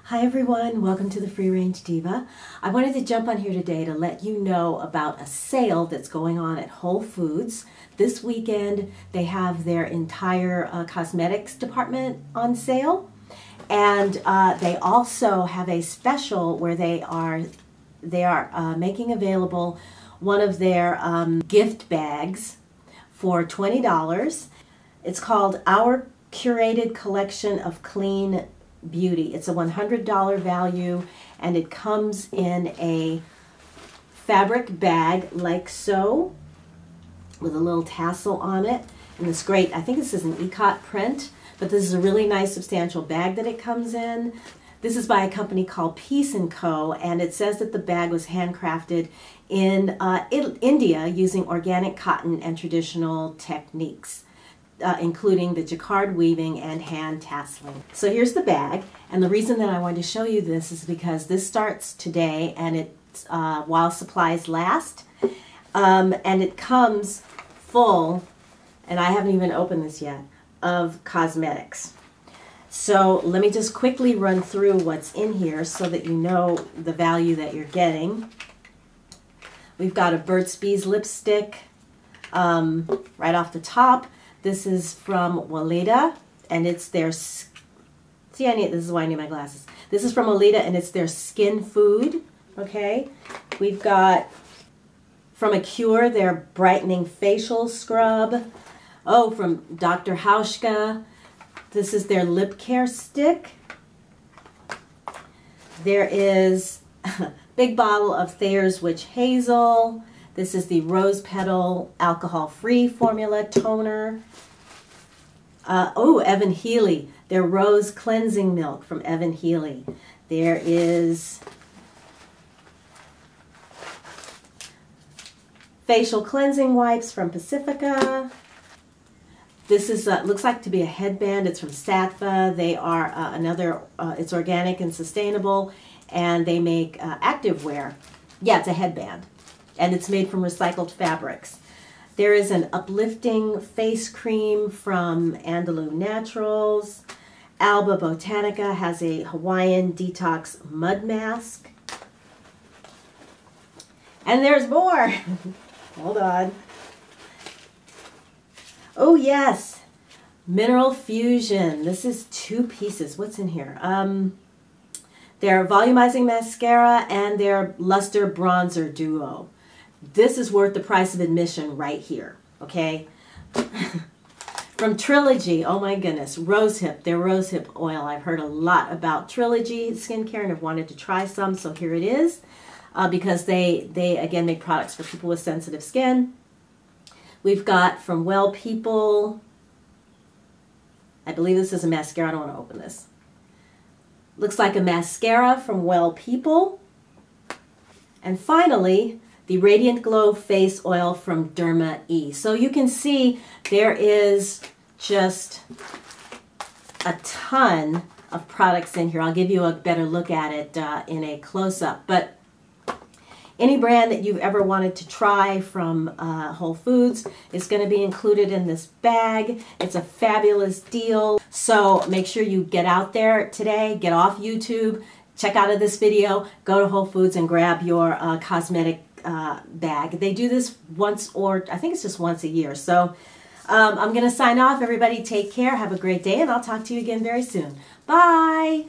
Hi everyone, welcome to the Free Range Diva. I wanted to jump on here today to let you know about a sale that's going on at Whole Foods. This weekend they have their entire cosmetics department on sale, and they also have a special where they are making available one of their gift bags for $20. It's called Our Curated Collection of Clean Beauty. It's a $100 value, and it comes in a fabric bag like so with a little tassel on it, and it's great. I think this is an ikat print, but this is a really nice substantial bag that it comes in. This is by a company called Peace & Co., and it says that the bag was handcrafted in India using organic cotton and traditional techniques, including the jacquard weaving and hand tasseling. So here's the bag, and the reason that I wanted to show you this is because this starts today, and it's while supplies last, and it comes full, and I haven't even opened this yet, of cosmetics. So let me just quickly run through what's in here so that you know the value that you're getting. We've got a Burt's Bees lipstick right off the top. This is from Weleda, and it's their, this is why I need my glasses. This is from Weleda, and it's their skin food, okay? We've got from Acure, their brightening facial scrub. Oh, from Dr. Hauschka, this is their lip care stick. There is a big bottle of Thayer's Witch Hazel. This is the Rose Petal alcohol-free formula toner. Evan Healy, their Rose Cleansing Milk from Evan Healy. There is facial cleansing wipes from Pacifica. This is looks like to be a headband. It's from Sattva. They are it's organic and sustainable, and they make active wear. Yeah, it's a headband, and it's made from recycled fabrics. There is an uplifting face cream from Andalou Naturals. Alba Botanica has a Hawaiian detox mud mask. And there's more. Hold on. Oh yes, Mineral Fusion. This is 2 pieces. What's in here? Their volumizing mascara and their luster bronzer duo. This is worth the price of admission right here, okay? From Trilogy, oh my goodness, Rosehip, their Rosehip oil. I've heard a lot about Trilogy skincare and have wanted to try some, so here it is, because they again make products for people with sensitive skin. We've got from Well People, I believe this is a mascara. I don't want to open this. Looks like a mascara from Well People. And finally, the Radiant Glow Face Oil from Derma E. So you can see there is just a ton of products in here. I'll give you a better look at it in a close-up. But any brand that you've ever wanted to try from Whole Foods is going to be included in this bag. It's a fabulous deal. So make sure you get out there today, get off YouTube, check out of this video, go to Whole Foods and grab your cosmetic bag. They do this once, or I think it's just once a year. So I'm going to sign off. Everybody take care. Have a great day, and I'll talk to you again very soon. Bye.